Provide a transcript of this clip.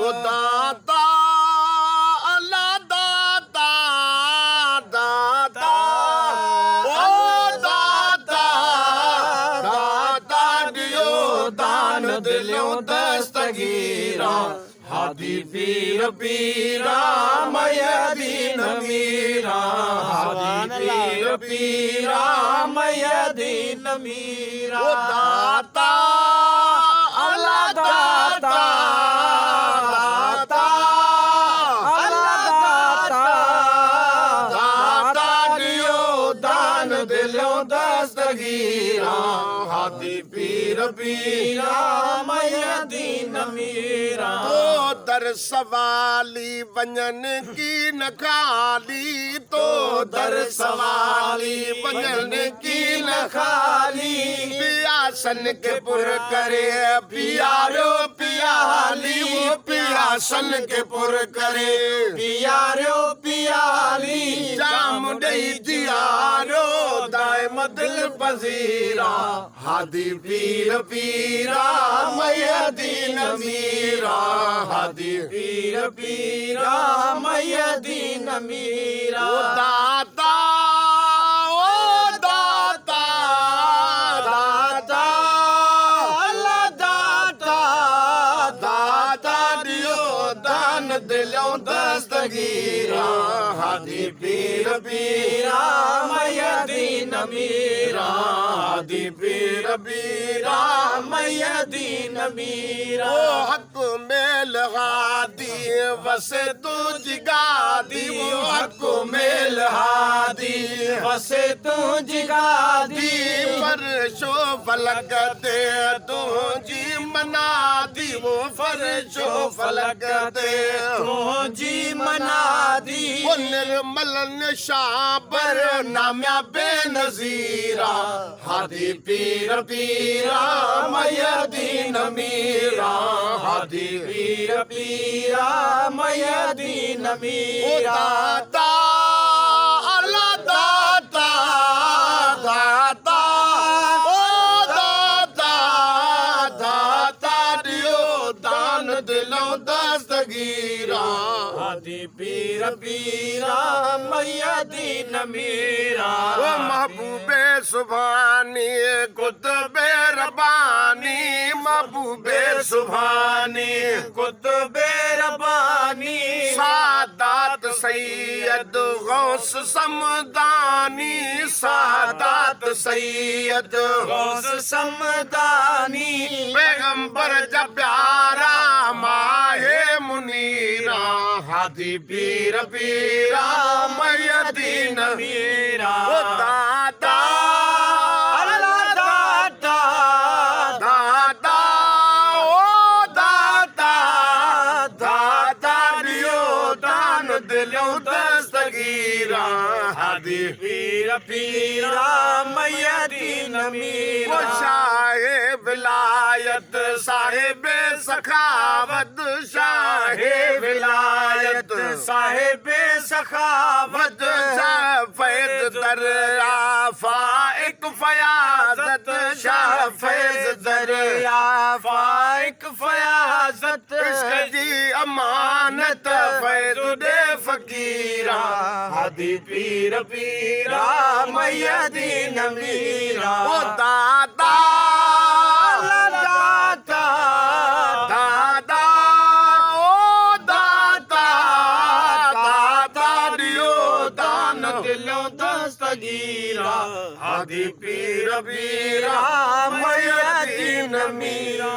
ओ दाता अल्लाह दाता दाता ओ दाता दाता दियो दान दिलों दस्तगीरा हादी पीर पीरा मयदीन मीरा हादी पीर पीरा मयदीन मीरा ओ दाता अल्लाह दाता दाता अल्लाह दाता दाता दियो दान दिलों दस्तगीरा हादी पीर पीरा मयदीन मीरा तो दर सवाली वंजन की न खाली तो दर सवाली वंजन की न खाली पियासन के पुर करे पियारो पियाली वो पियासन के पुर करे पियारो पियाली जाम दई दियारो दाए मदिल पजीरा हादी पीर पीरा मयदीन मीरा हादी पीर पीरा मयदीन मीरा ओ दाता ओ दाता दाता अल्लाह दाता दाता दियो दान दिलों दस्तगीरा हादी पीर पीरा मयदीन मीरा हादी पीर पीरा मयदीन मीरा ओ हक मेल हादी वसे तू जिगादी वो हक मेल हादी वसे तू जिगादी फरशो फलक दे तू जी मना दी वो फरशो फलक दे तू जी मना दी वो निर्मल निशाबर नाम्या बेनजीरा हादी पीर पीरा मयदीन मीरा हादी पीर पीरा मयदीन मीरा ओ दाता अल्लाह दाता दाता ओ दाता दाता दियो दान दिलों दस्तगीरा हादी पीर पीरा मयदीन मीरा ओ महबूबे सुभानी कुतबे रबानी महबूबे सुभानी कुतबे रबानी सादात सैयद गौस समदानी सादात सैयद गौस समदानी पैगंबर जब प्यारा माहे मुनीरा हादी पीर पीरा मयदीन मीरा ओ दाता अल्लाह दाता दाता ओ दाता दाता दियो दान दिलों दस्तगीरा हादी पीर पीरा मयदीन मीरा ओ शाहे विलायत साहिबे सखावत शाहे विलायत साहिबे सखावत फैज दरिया फाइक फयाजत शाह फैज दरिया फाइक फयाजत इश्क जी अमानत फैज दे फकीरा हादी पीर पीरा मयदीन मीरा ओ दाता दाता दाता ओ दाता दाता दियो दान दिलों दस्तगीरा हादी पीर पीरा मयदीन मीरा।